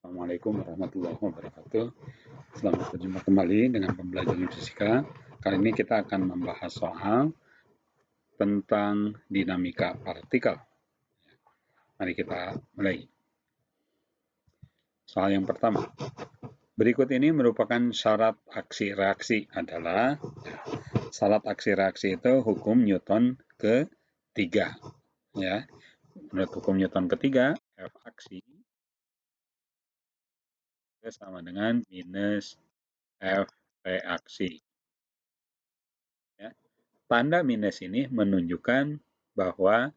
Assalamualaikum warahmatullahi wabarakatuh. Selamat berjumpa kembali dengan pembelajaran fisika. Kali ini kita akan membahas soal tentang dinamika partikel. Mari kita mulai. Soal yang pertama. Berikut ini merupakan syarat aksi reaksi adalah syarat aksi reaksi itu hukum Newton ketiga. Ya, menurut hukum Newton ketiga, F aksi sama dengan minus F reaksi. Ya. Tanda minus ini menunjukkan bahwa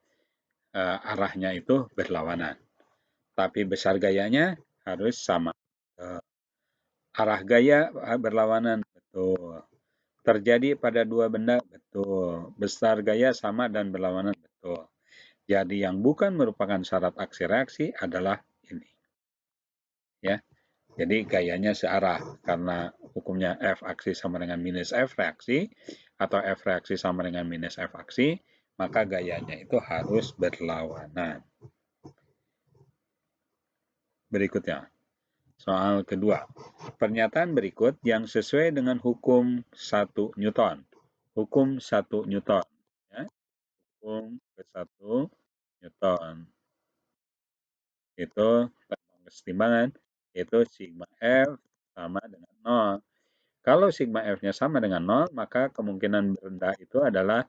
arahnya itu berlawanan. Tapi besar gayanya harus sama. Arah gaya berlawanan, betul. Terjadi pada dua benda, betul. Besar gaya sama dan berlawanan, betul. Jadi yang bukan merupakan syarat aksi reaksi adalah ini. Ya. Jadi gayanya searah karena hukumnya F aksi sama dengan minus F reaksi atau F reaksi sama dengan minus F aksi, maka gayanya itu harus berlawanan. Berikutnya, soal kedua. Pernyataan berikut yang sesuai dengan hukum 1 Newton. Hukum 1 Newton. Ya. Hukum ke-1 Newton. Itu tentang kesetimbangan, itu sigma F sama dengan 0. Kalau sigma F-nya sama dengan 0, maka kemungkinan benda itu adalah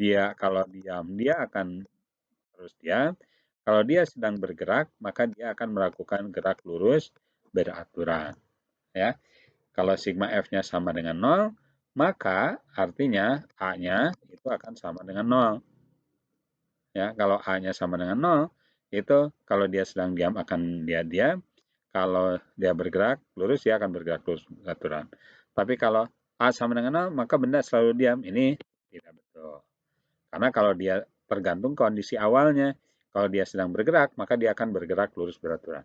dia kalau diam, dia akan terus diam. Kalau dia sedang bergerak, maka dia akan melakukan gerak lurus beraturan. Ya. Kalau sigma F-nya sama dengan 0, maka artinya A-nya itu akan sama dengan 0. Ya, kalau A-nya sama dengan 0, itu kalau dia sedang diam akan dia diam. Kalau dia bergerak lurus, dia akan bergerak lurus beraturan. Tapi kalau A sama dengan 0, maka benda selalu diam. Ini tidak betul. Karena kalau dia tergantung kondisi awalnya. Kalau dia sedang bergerak, maka dia akan bergerak lurus beraturan.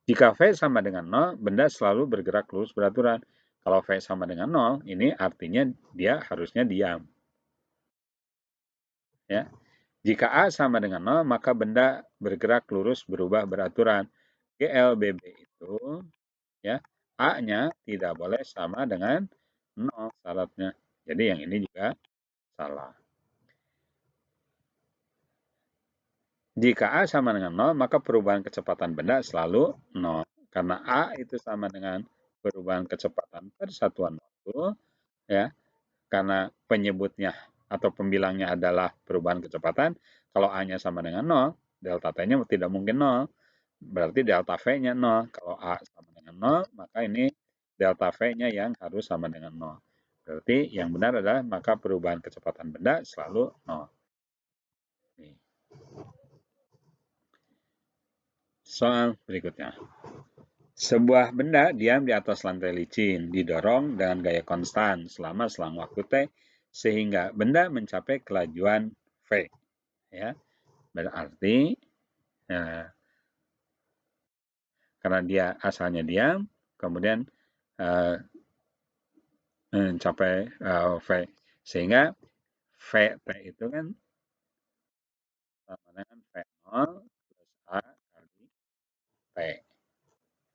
Jika V sama dengan 0, benda selalu bergerak lurus beraturan. Kalau V sama dengan 0, ini artinya dia harusnya diam. Ya. Jika A sama dengan 0, maka benda bergerak lurus berubah beraturan. GLBB itu, ya, A-nya tidak boleh sama dengan 0 syaratnya. Jadi yang ini juga salah. Jika A sama dengan 0, maka perubahan kecepatan benda selalu 0. Karena A itu sama dengan perubahan kecepatan persatuan waktu, ya, karena penyebutnya atau pembilangnya adalah perubahan kecepatan. Kalau A-nya sama dengan 0, delta T-nya tidak mungkin 0. Berarti delta V-nya 0. Kalau A sama dengan 0, maka ini delta V-nya yang harus sama dengan 0. Berarti yang benar adalah maka perubahan kecepatan benda selalu 0. Nih. Soal berikutnya. Sebuah benda diam di atas lantai licin, didorong dengan gaya konstan selama selang waktu T, sehingga benda mencapai kelajuan V. Ya, berarti karena dia asalnya diam, kemudian mencapai V. Sehingga VT itu kan sama dengan V0 plus A kali T.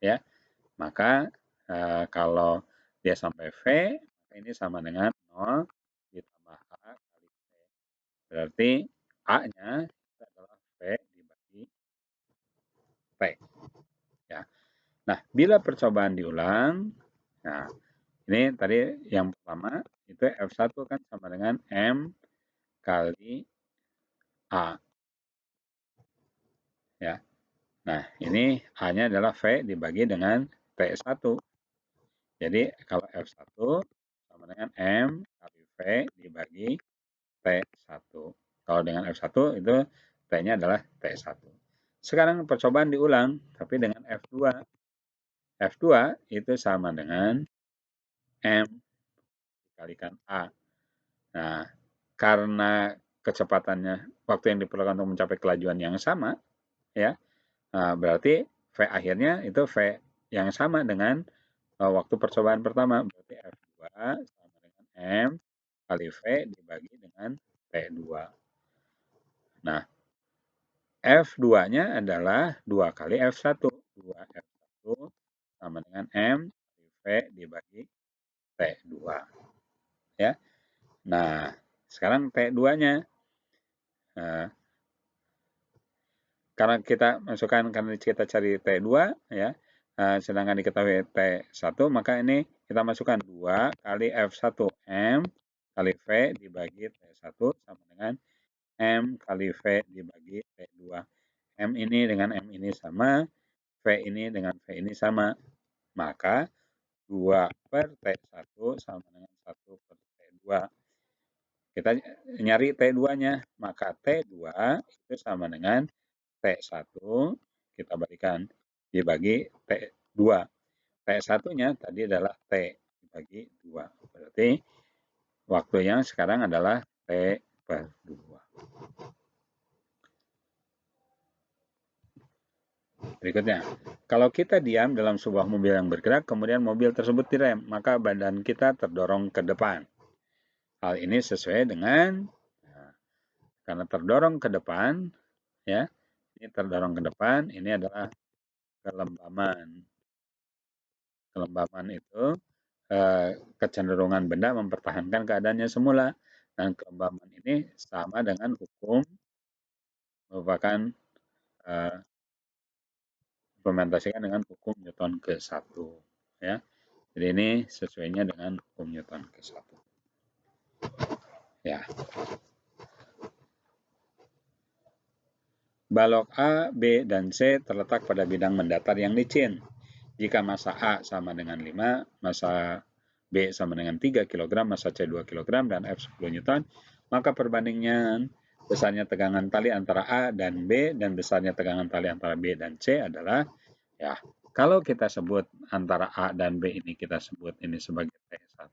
Ya, maka kalau dia sampai V, maka ini sama dengan 0 ditambah A kali T. Berarti A-nya adalah V dibagi T. Ya. Nah, bila percobaan diulang, nah ini tadi yang pertama itu F1 kan sama dengan M kali A. Ya. Nah, ini A-nya adalah V dibagi dengan T1. Jadi kalau F1 sama dengan M kali V dibagi T1. Kalau dengan F1 itu T-nya adalah T1. Sekarang percobaan diulang, tapi dengan F2. F2 itu sama dengan M dikalikan A. Nah, karena kecepatannya, waktu yang diperlukan untuk mencapai kelajuan yang sama, ya, berarti V akhirnya itu V yang sama dengan waktu percobaan pertama. Berarti F2 sama dengan M kali V dibagi dengan T2. Nah, F2-nya adalah 2 kali F1. 2 F1 dengan M kali V dibagi T2. Ya. Nah, sekarang T2-nya. Nah, karena kita cari T2 ya. Sedangkan diketahui T1, maka ini kita masukkan 2 kali F1 M kali V dibagi T1 sama dengan M kali V dibagi T2. M ini dengan M ini sama, V ini dengan V ini sama. Maka 2 per T1 sama dengan 1 per T2. Kita nyari T2-nya, maka T2 itu sama dengan T1, kita balikan, dibagi T2. T1-nya tadi adalah T dibagi 2. Berarti waktunya sekarang adalah T per 2. Berikutnya, kalau kita diam dalam sebuah mobil yang bergerak, kemudian mobil tersebut direm, maka badan kita terdorong ke depan. Hal ini sesuai dengan, karena terdorong ke depan, ya, ini terdorong ke depan, ini adalah kelembaman. Kelembaman itu kecenderungan benda mempertahankan keadaannya semula, dan kelembaman ini sama dengan hukum, merupakan implementasikan dengan hukum Newton ke-1, ya. Jadi ini sesuainya dengan hukum Newton ke-1. Ya. Balok A, B, dan C terletak pada bidang mendatar yang licin. Jika massa A sama dengan 5, massa B sama dengan 3 kg, massa C 2 kg, dan F 10 Newton, maka perbandingan besarnya tegangan tali antara A dan B dan besarnya tegangan tali antara B dan C adalah, ya, kalau kita sebut antara A dan B ini kita sebut ini sebagai T1,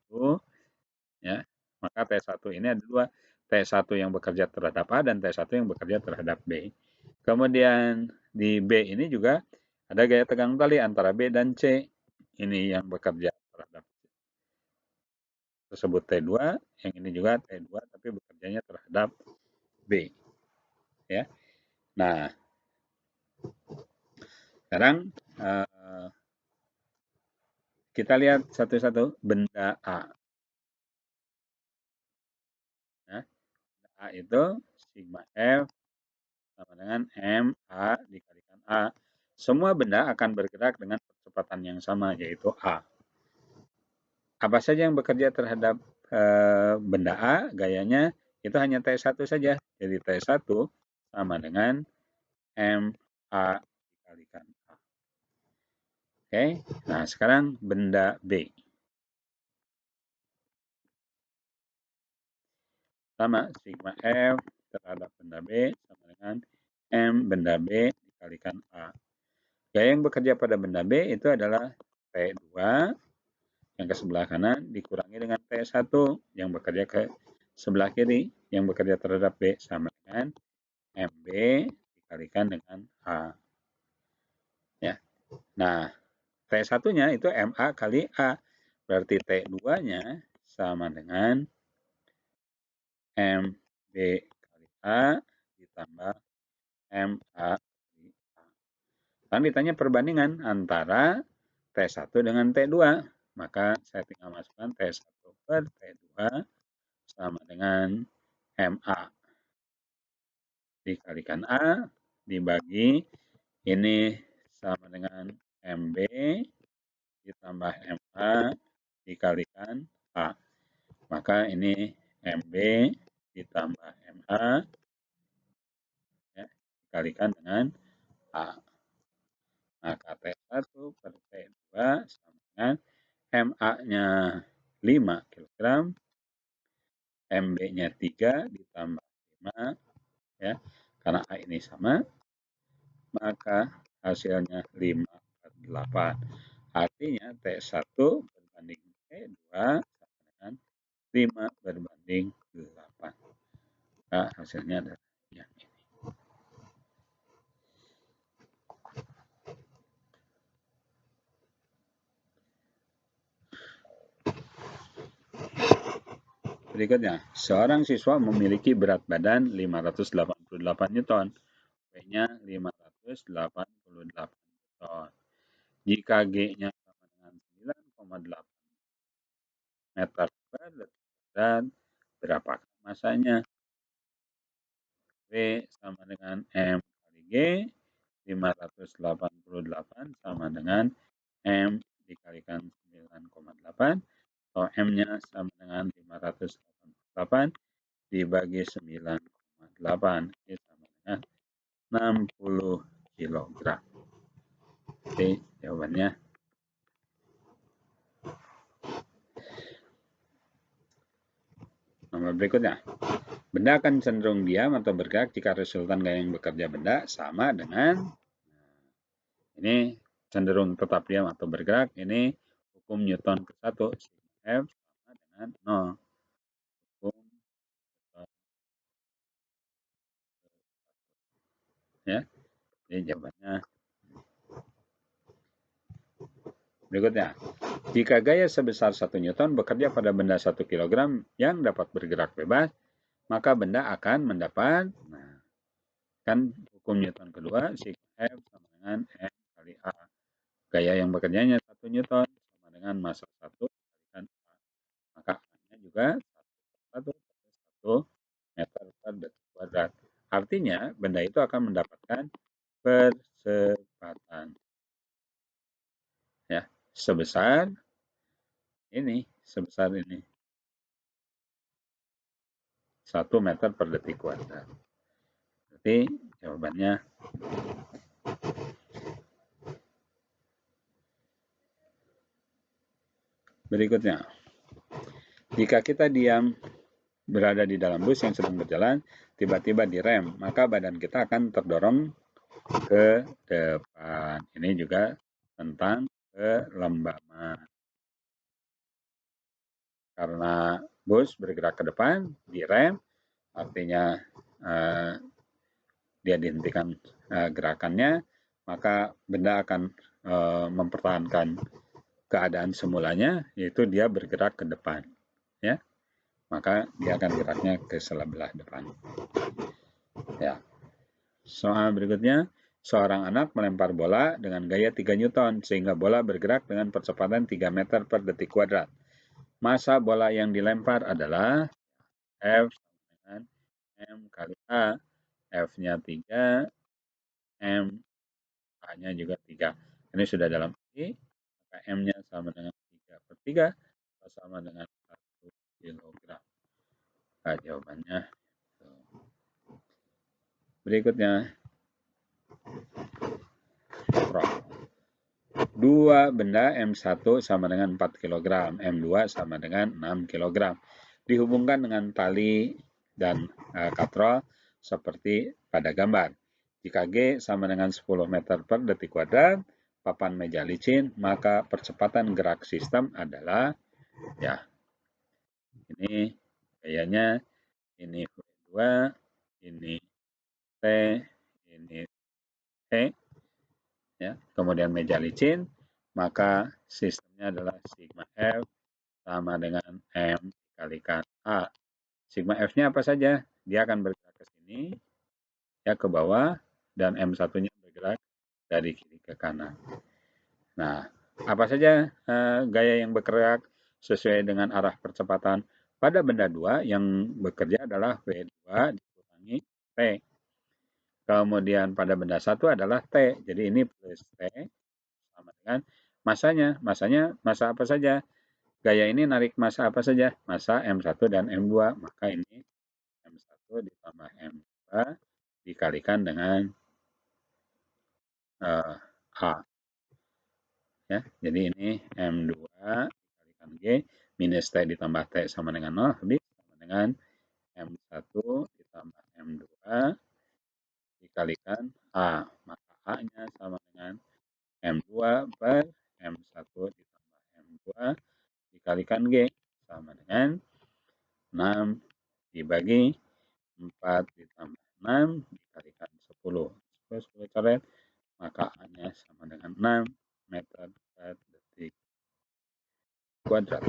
ya, maka T1 ini ada dua, T1 yang bekerja terhadap A dan T1 yang bekerja terhadap B. Kemudian di B ini juga ada gaya tegang tali antara B dan C. Ini yang bekerja terhadap tersebut T2, yang ini juga T2 tapi bekerjanya terhadap B. Ya. Nah, sekarang kita lihat satu-satu benda A. Nah, benda A itu sigma F sama dengan MA dikalikan A. Semua benda akan bergerak dengan kecepatan yang sama, yaitu A. Apa saja yang bekerja terhadap benda A, gayanya itu hanya T1 saja. Jadi T1 sama dengan MA dikalikan A. Oke, nah sekarang benda B. Sama, sigma F terhadap benda B sama dengan M benda B dikalikan A. Gaya yang bekerja pada benda B itu adalah T2 yang ke sebelah kanan dikurangi dengan T1 yang bekerja ke sebelah kiri yang bekerja terhadap B sama dengan MB dikalikan dengan A. Ya. Nah, T1-nya itu MA kali A. Berarti T2-nya sama dengan MB kali A ditambah MA kali A. Kan ditanya perbandingan antara T1 dengan T2. Maka saya tinggal masukkan T1 per T2 sama dengan MA dikalikan A dibagi ini sama dengan MB ditambah MA dikalikan A. Maka ini MB ditambah MA ya, dikalikan dengan A. Maka T1 per T2 sama dengan MA-nya 5 kg, MB-nya 3 ditambah 5, ya, karena A ini sama, maka hasilnya 5 per 8. Artinya T1 berbanding T2 sama dengan 5 berbanding 8. Nah, hasilnya adalah yang ini. Berikutnya, seorang siswa memiliki berat badan 588 Newton, W-nya 588 Newton. Jika G-nya sama meter per detik kuadrat, berapa masanya? V sama dengan M kali G, 588 sama dengan M dikalikan 9,8, atau M-nya sama dengan 588 dibagi 9,8, ini sama dengan 60 kilogram. Oke, jawabannya. Nomor berikutnya. Benda akan cenderung diam atau bergerak jika resultan gaya yang bekerja benda sama dengan, ini cenderung tetap diam atau bergerak, ini hukum Newton ke-1, sigma F sama dengan 0. Hukum ya, ini jawabannya. Berikutnya, jika gaya sebesar 1 Newton bekerja pada benda 1 kg yang dapat bergerak bebas, maka benda akan mendapat, nah, kan hukum Newton kedua, sigma F sama dengan M kali A. Gaya yang bekerjanya 1 Newton sama dengan massa 1 dikalikan A. Maka A-nya juga 1 meter per detik kuadrat. Artinya, benda itu akan mendapatkan percepatan. Ya, sebesar ini. 1 meter per detik kuadrat. Berarti jawabannya berikutnya. Jika kita diam berada di dalam bus yang sedang berjalan, tiba-tiba direm, maka badan kita akan terdorong ke depan. Ini juga tentang kelembaman. Karena bus bergerak ke depan, direm, artinya dia dihentikan gerakannya, maka benda akan mempertahankan keadaan semulanya, yaitu dia bergerak ke depan. Ya, maka dia akan geraknya ke sebelah depan. Ya. Soal berikutnya, seorang anak melempar bola dengan gaya 3 Newton sehingga bola bergerak dengan percepatan 3 meter per detik kuadrat. Massa bola yang dilempar adalah F dengan M kali A. F-nya 3, M, A-nya juga 3. Ini sudah dalam I, maka M-nya sama dengan 3 per 3, sama dengan 1 kilogram. Nah, jawabannya. Berikutnya, dua benda M1 sama dengan 4 kg, M2 sama dengan 6 kg. Dihubungkan dengan tali dan katrol seperti pada gambar. Jika G sama dengan 10 meter per detik kuadrat, papan meja licin, maka percepatan gerak sistem adalah, ya, ini gayanya, ini V2, ini T, ini T, ya, kemudian meja licin, maka sistemnya adalah sigma F sama dengan M dikalikan A. Sigma F-nya apa saja? Dia akan bergerak ke sini, ya, ke bawah, dan M1-nya bergerak dari kiri ke kanan. Nah, apa saja gaya yang bergerak sesuai dengan arah percepatan? Pada benda 2 yang bekerja adalah V2 dikurangi T. Kemudian pada benda 1 adalah T. Jadi ini plus T sama dengan masanya. Massa apa saja? Gaya ini narik massa apa saja? Massa M1 dan M2. Maka ini M1 ditambah M2 dikalikan dengan A. Ya, jadi ini M2 dikalikan G minus T ditambah T sama dengan 0, habis sama dengan M1 ditambah M2 dikalikan A. Maka A-nya sama dengan M2 per M1 ditambah M2 dikalikan G sama dengan 6 dibagi 4 ditambah 6 dikalikan 10. 10 coret, maka A-nya sama dengan 6 meter per detik kuadrat.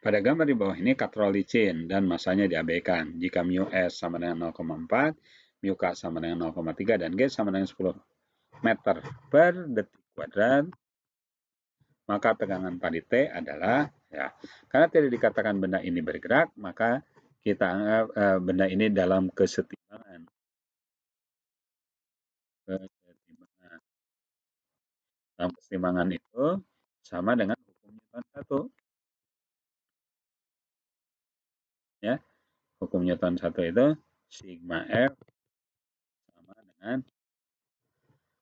Pada gambar di bawah ini katrol licin dan masanya diabaikan. Jika mu S sama dengan 0,4, mu K sama dengan 0,3, dan G sama dengan 10 meter per detik kuadrat, maka tegangan pada T adalah, ya, karena tidak dikatakan benda ini bergerak, maka kita anggap benda ini dalam kesetimbangan. Dalam kesetimbangan itu sama dengan hukum Newton 1. Ya, hukum Newton 1 itu sigma F sama dengan,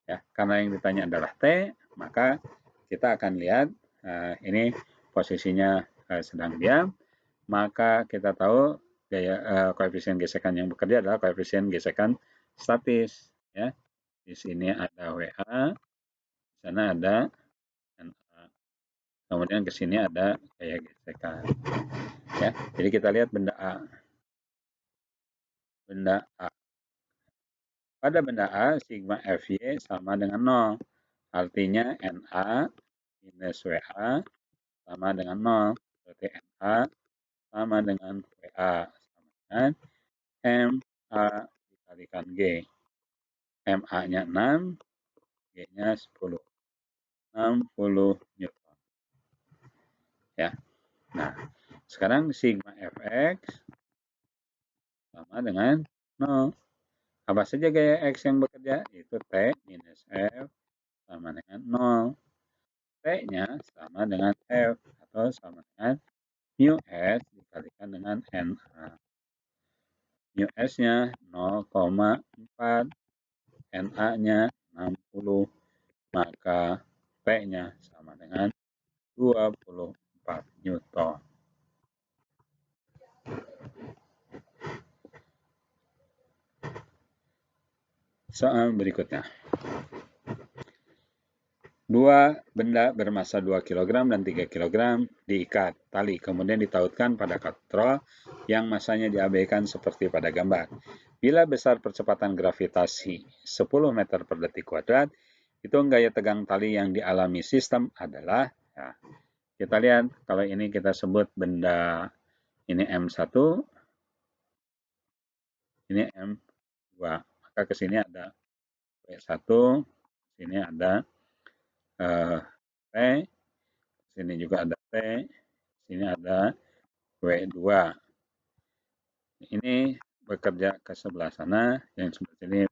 ya, karena yang ditanya adalah T, maka kita akan lihat ini posisinya sedang diam, maka kita tahu koefisien gesekan yang bekerja adalah koefisien gesekan statis. Ya, di sini ada WA, di sana ada NA, kemudian ke sini ada gaya gesekan. Ya, jadi kita lihat benda A. Benda A. Pada benda A, sigma Fy sama dengan 0. Artinya Na minus Wa sama dengan 0. Berarti Na sama dengan Wa sama dengan Ma dikalikan G. Ma-nya 6, G-nya 10. 60 Newton. Ya. Nah, sekarang sigma Fx sama dengan 0. Apa saja gaya X yang bekerja? Itu T minus F sama dengan 0. T-nya sama dengan F atau sama dengan mu S dikalikan dengan NA. Mu S-nya 0,4, NA-nya 60, maka P-nya sama dengan 24 Newton. Soal berikutnya. Dua benda bermasa 2 kg dan 3 kg diikat tali, kemudian ditautkan pada katrol yang masanya diabaikan seperti pada gambar. Bila besar percepatan gravitasi 10 meter per detik kuadrat, hitung gaya tegang tali yang dialami sistem adalah, ya, kita lihat kalau ini kita sebut benda ini M1, ini M2, maka ke sini ada W1, sini ada T, sini juga ada T, sini ada W2. Ini bekerja ke sebelah sana, yang sebelah sini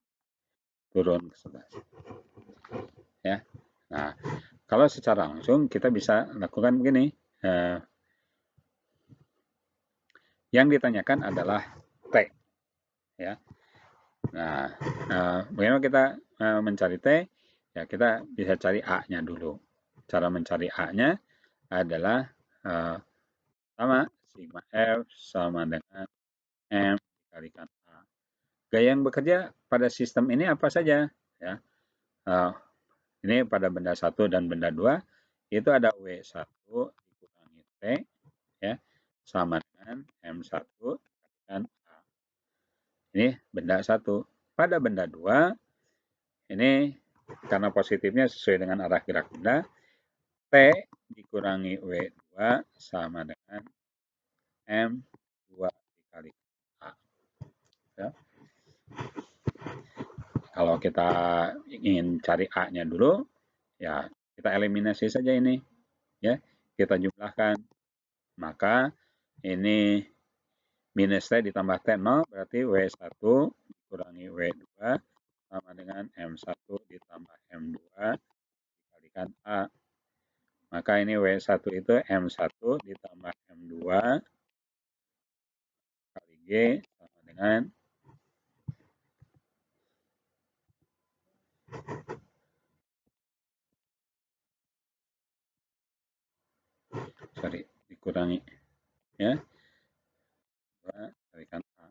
turun ke sebelah sini. Ya. Nah, kalau secara langsung kita bisa lakukan begini. Yang ditanyakan adalah T. Ya. Nah, bagaimana kita mencari T? Ya, kita bisa cari A-nya dulu. Cara mencari A-nya adalah sama sigma F sama dengan M dikalikan A. Gaya yang bekerja pada sistem ini apa saja? Ya, ini pada benda 1 dan benda 2 itu ada W1 dikurangi T, ya, sama dengan M1 dikalikan A. Ini benda 1. Pada benda 2 ini karena positifnya sesuai dengan arah gerak benda, T dikurangi W2 sama dengan M2 dikali A. Ya. Kalau kita ingin cari A-nya dulu, ya kita eliminasi saja ini. Ya, kita jumlahkan. Maka ini minus T ditambah T 0 berarti W1 dikurangi W2 sama dengan M1 ditambah M2 dikalikan A. Maka ini W1 itu M1 ditambah M2 kali G sama dengan dikurangi, ya, kalikan A.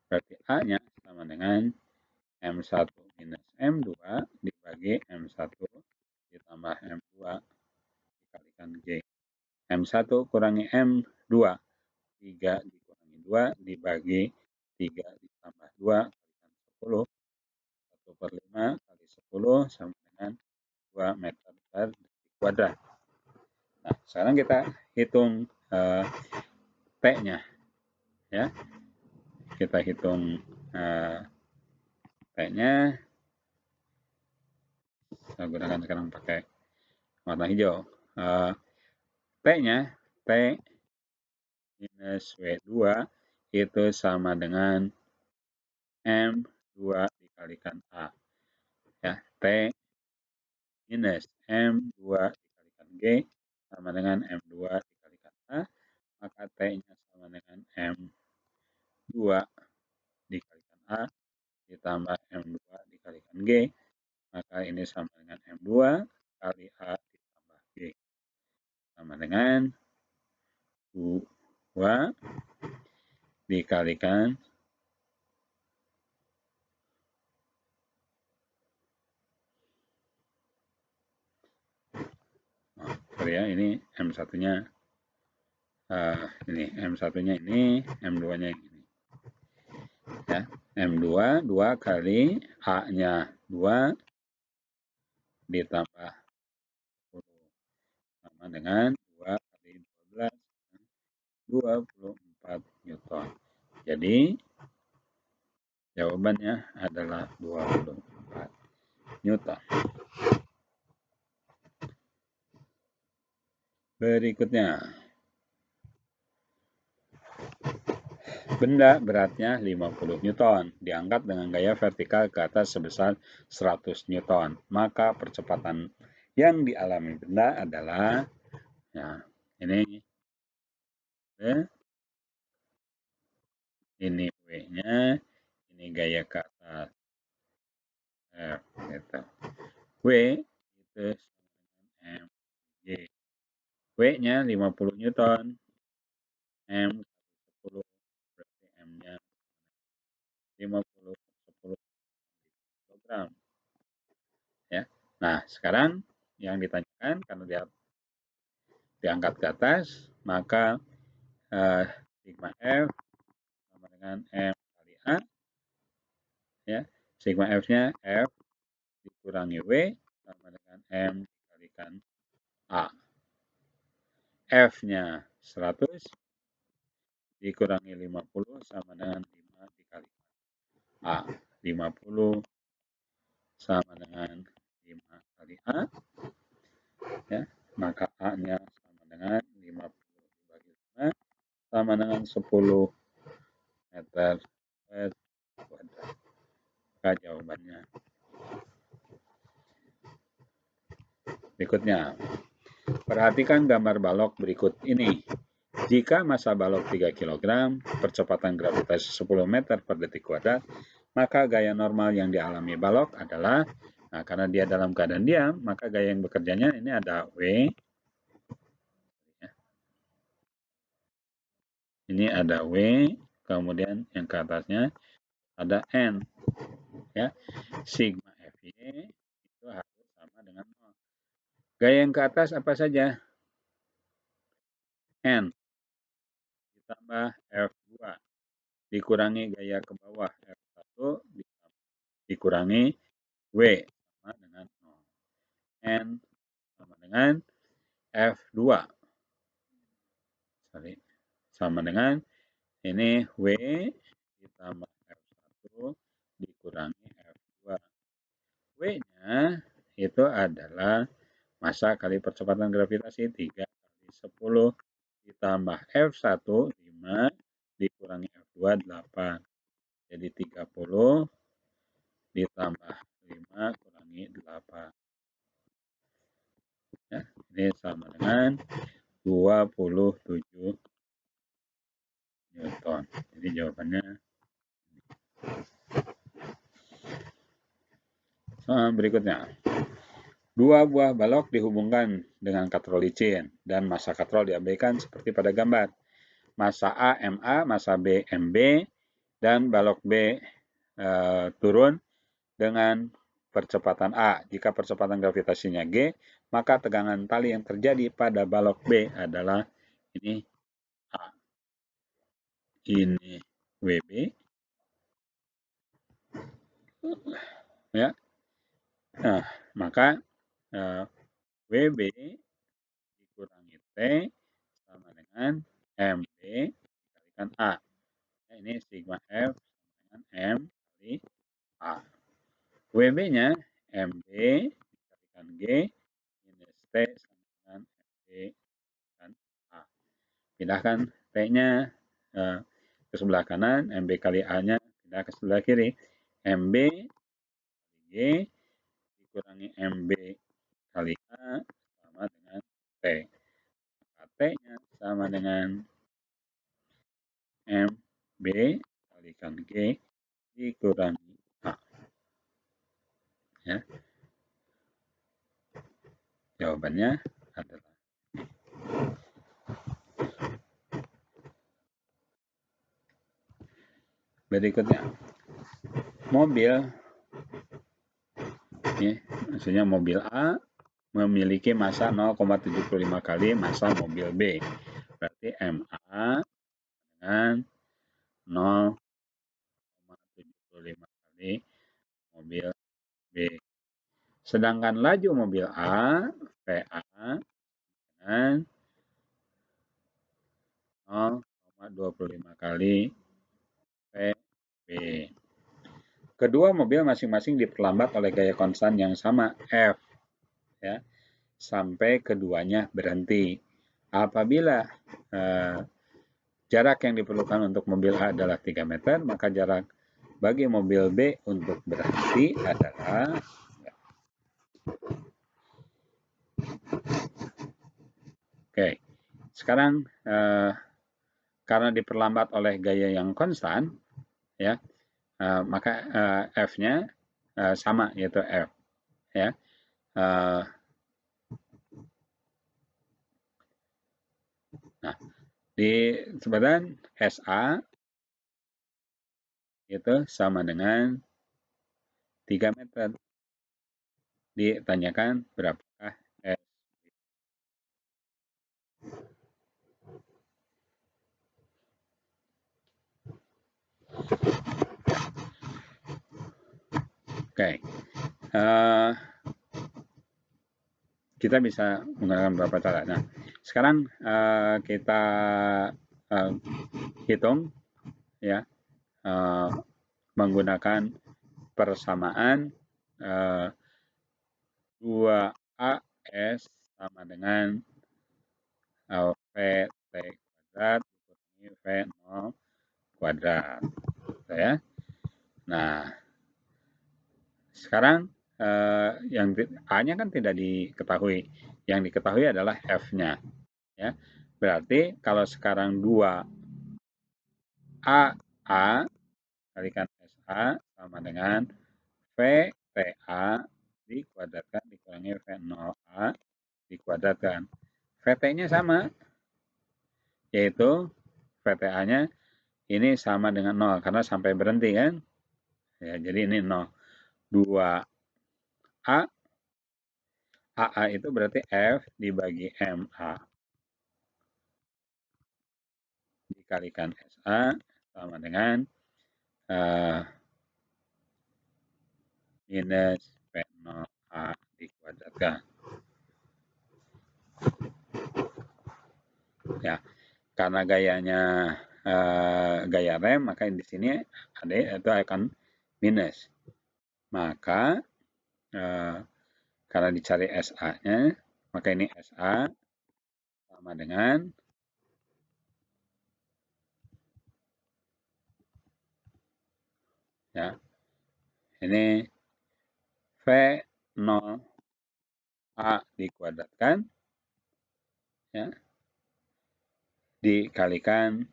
Berarti A-nya sama dengan M1 minus M2 dibagi M1 ditambah M2 dikalikan G. M1 kurangi M2, 3 dikurangi 2 dibagi 3 ditambah 2 kalikan 10, 1 per 5 kali 10 sama dengan 2 meter per detik kuadrat. Nah, sekarang kita hitung T-nya ya. Kita hitung T-nya. Saya gunakan sekarang pakai warna hijau. T-nya T minus W2 itu sama dengan M2 dikalikan A. Ya, T minus M2 dikalikan G sama dengan M2 dikalikan A, maka T-nya sama dengan M2 dikalikan A ditambah M2 dikalikan G, maka ini sama dengan M2 kali A ditambah G, sama dengan 2 dikalikan ini M1-nya ini M1-nya ini, M2-nya ini. Ya, M2 2 kali A-nya 2 ditambah 10 sama dengan 2 kali 12 24 Newton. Jadi jawabannya adalah 24 Newton. Berikutnya, benda beratnya 50 Newton diangkat dengan gaya vertikal ke atas sebesar 100 Newton. Maka percepatan yang dialami benda adalah ya, ini W-nya, ini gaya ke atas F gitu. W itu sama dengan mg. W-nya 50 Newton, M 10, berarti M-nya 50 10 kg. Ya. Nah, sekarang yang ditanyakan karena dia diangkat ke atas, maka sigma F sama dengan M kali A. Ya. Sigma F-nya F dikurangi W sama dengan M dikalikan A. F-nya 100 dikurangi 50 sama dengan 5 dikalikan A. 50 sama dengan 5 kali A. Ya, maka A-nya sama dengan 50 dibagi 5 sama dengan 10 meter per kuadrat. Maka jawabannya. Berikutnya, perhatikan gambar balok berikut ini. Jika massa balok 3 kg, percepatan gravitasi 10 meter per detik kuadrat, maka gaya normal yang dialami balok adalah, nah karena dia dalam keadaan diam, maka gaya yang bekerjanya ini ada W. Ini ada W, kemudian yang ke atasnya ada N. Ya. Sigma Fy itu harus sama dengan 0. Gaya yang ke atas apa saja? N ditambah F2 dikurangi gaya ke bawah F1 dikurangi W sama dengan 0. N sama dengan F2. Sama dengan ini W ditambah F1 dikurangi F2. W-nya itu adalah massa kali percepatan gravitasi 3 kali 10 ditambah F1 5 dikurangi F2 8. Jadi 30 ditambah 5 kurangi 8. Ya, ini sama dengan 27 Newton. Jadi jawabannya berikutnya. Dua buah balok dihubungkan dengan katrol licin dan massa katrol diabaikan seperti pada gambar. Massa A MA, massa B MB, dan balok B turun dengan percepatan A. Jika percepatan gravitasinya G, maka tegangan tali yang terjadi pada balok B adalah ini A. Ini WB. Ya. Nah, maka WB dikurangi T sama dengan dengan MB dikalikan A. Nah, ini sigma F sama dengan M kali A. WB-nya MB dikalikan G minus T sama dengan MB dan A. Pindahkan T-nya ke sebelah kanan, MB kali A-nya pindah ke sebelah kiri. MB kali G dikurangi MB kali A sama dengan T. T-nya sama dengan MB kalikan G dikurangi A. Ya. Jawabannya adalah berikutnya. Mobil, ya, maksudnya mobil A memiliki massa 0,75 kali massa mobil B. Berarti MA dengan 0,75 kali mobil B. Sedangkan laju mobil A, VA, dengan 0,25 kali VB. Kedua mobil masing-masing diperlambat oleh gaya konstan yang sama, F, ya, sampai keduanya berhenti. Apabila jarak yang diperlukan untuk mobil A adalah 3 meter, maka jarak bagi mobil B untuk berhenti adalah Oke. Sekarang karena diperlambat oleh gaya yang konstan, ya, maka F-nya sama, yaitu F, ya. Nah, di sebenarnya SA itu sama dengan 3 meter. Ditanyakan berapakah S. Oke. Kita bisa menggunakan beberapa cara. Nah, sekarang kita hitung, ya, menggunakan persamaan 2AS sama dengan VT kuadrat dikurangi V0 kuadrat. Ya. Nah, sekarang yang A-nya kan tidak diketahui. Yang diketahui adalah F-nya. Ya. Berarti kalau sekarang 2AA kalikan SA sama dengan VTA dikuadratkan dikurangi V0A dikuadratkan. VT-nya sama, yaitu VTA-nya ini sama dengan 0 karena sampai berhenti kan. Ya, jadi ini 0. 2A AA itu berarti F dibagi MA dikalikan SA sama dengan minus V0A dikuadratkan. Ya, karena gayanya gaya rem, maka di sini ada itu akan minus. Maka karena dicari SA-nya, maka ini SA sama dengan ya ini V0A dikuadratkan, ya, dikalikan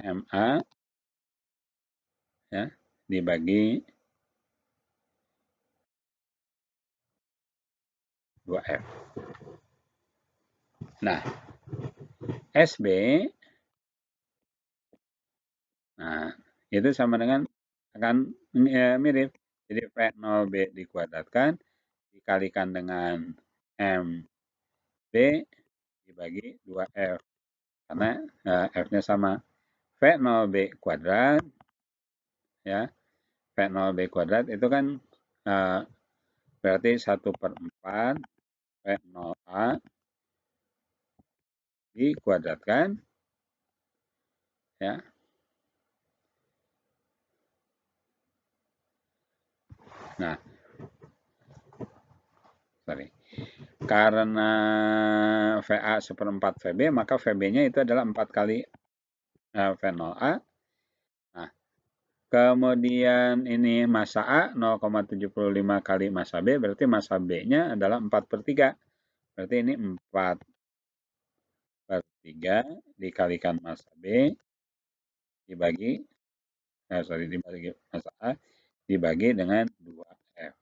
MA, ya, dibagi 2F. Nah, SB, nah, itu sama dengan akan mirip. Jadi V0B dikuadratkan dikalikan dengan MB dibagi 2F. Karena F-nya sama. V0B kuadrat, ya, V0 B kuadrat itu kan berarti 1/4 V0 A dikuadratkan, ya. Nah, sorry. Karena VA 1/4 VB, maka VB-nya itu adalah 4 kali V0A. Nah, kemudian ini massa A 0,75 kali massa B, berarti massa B-nya adalah 4/3. Berarti ini 4/3 dikalikan massa B dibagi, dibagi massa A dibagi dengan 2F.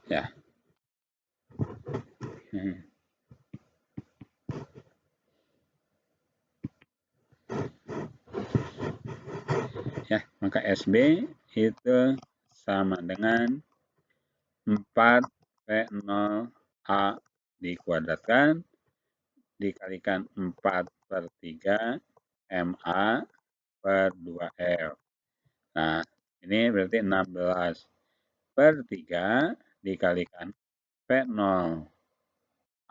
Ya. Ya, maka SB itu sama dengan 4 V0 A dikuadratkan dikalikan 4/3 MA per 2F. Nah, ini berarti 16/3 dikalikan V0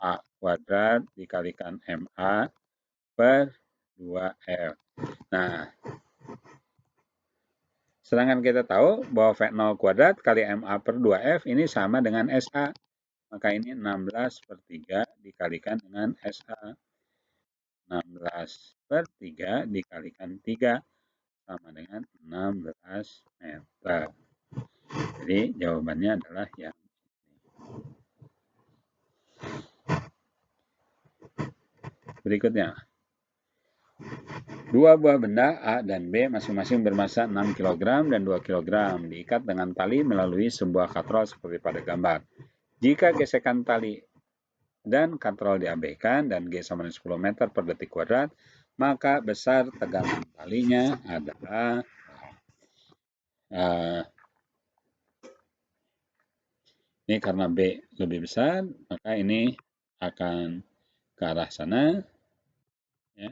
A kuadrat dikalikan MA per 2F. Nah, sedangkan kita tahu bahwa V0 kuadrat kali MA per 2F ini sama dengan SA. Maka ini 16/3 dikalikan dengan SA. 16/3 dikalikan 3 sama dengan 16 meter. Jadi jawabannya adalah yang ini. Berikutnya. Dua buah benda A dan B masing-masing bermassa 6 kg dan 2 kg diikat dengan tali melalui sebuah katrol seperti pada gambar. Jika gesekan tali dan katrol diabaikan dan G sama dengan 10 meter per detik kuadrat, maka besar tegangan talinya adalah ini karena B lebih besar, maka ini akan ke arah sana. Ya.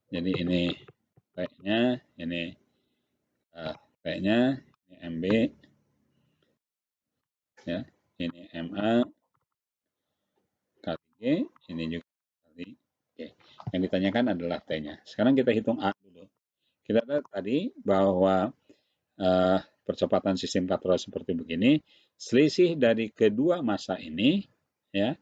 Jadi ini P-nya, ini P-nya, ini MB, ya, ini MA kali G, ini juga kali G. Yang ditanyakan adalah T-nya. Sekarang kita hitung A dulu. Kita lihat tadi bahwa percepatan sistem katrol seperti begini, selisih dari kedua massa ini, ya,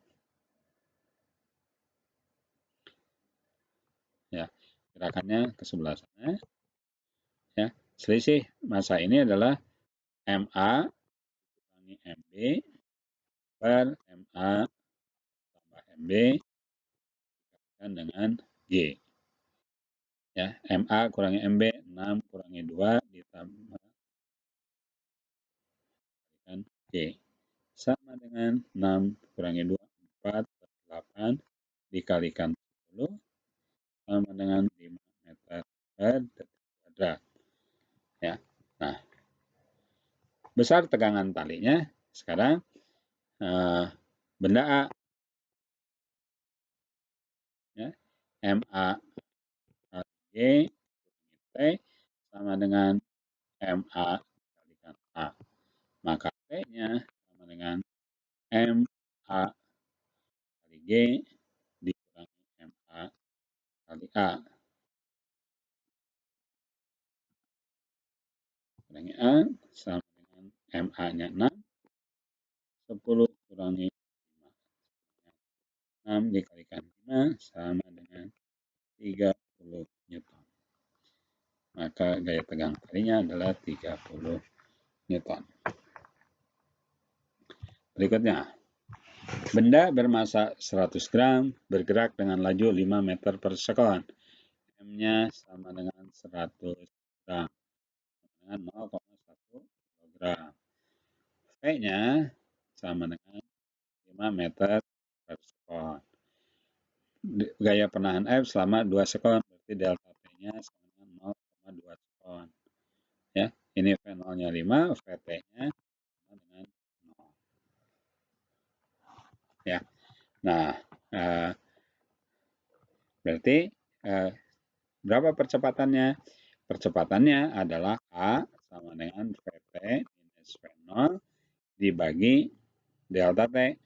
gerakannya ke sebelah sana, ya, selisih massa ini adalah MA kurangi MB per MA tambah MB dikalikan dengan G. Ya, MA kurangi MB 6 kurangi 2 ditambah dengan G. Sama dengan 6 kurangi 2, 4 per 8 dikalikan 10 sama dengan 5 meter per detik kuadrat. Ya. Nah, besar tegangan talinya sekarang benda A, ya, MA kali G T sama dengan MA dikalikan A. Maka T-nya sama dengan MA kali G dikurangi MA kali A. Kurangi A sama dengan MA-nya 6. 10 kurangi 5. 6 dikalikan 5 sama dengan 30 Newton. Maka gaya tegang talinya adalah 30 Newton. Berikutnya, benda bermassa 100 gram bergerak dengan laju 5 meter per sekon. M-nya sama dengan 100 gram. Dengan 0,1 kg. V-nya sama dengan 5 meter per sekon. Gaya penahan F selama 2 sekon. Berarti delta P-nya sama dengan 0,2 sekon. Ya, ini V0-nya 5, VT-nya sama dengan 0. Ya. Nah, Berarti berapa percepatannya? Percepatannya adalah A sama dengan VT minus V0 dibagi delta T.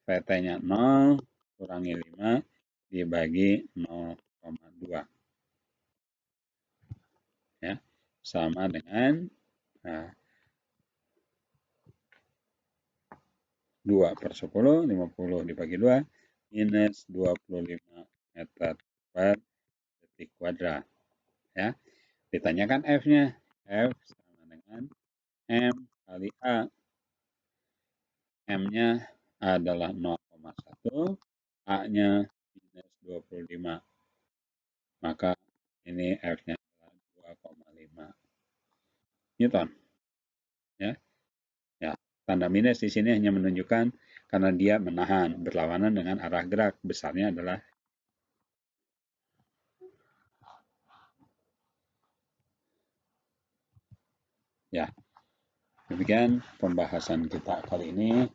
VT-nya 0 kurangi 5 dibagi 0,2. Ya, sama dengan 2/10, 50 dibagi 2, minus 25 meter per detik kuadrat. Ya, ditanyakan F-nya. F sama dengan M kali A. M-nya adalah 0,1, A-nya minus 25. Maka ini F-nya adalah 2,5 Newton. Ya, ya. Tanda minus di sini hanya menunjukkan karena dia menahan berlawanan dengan arah gerak. Besarnya adalah ya. Demikian pembahasan kita kali ini.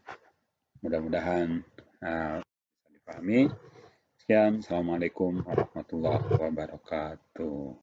Mudah-mudahan bisa dipahami. Sekian, Assalamualaikum warahmatullahi wabarakatuh.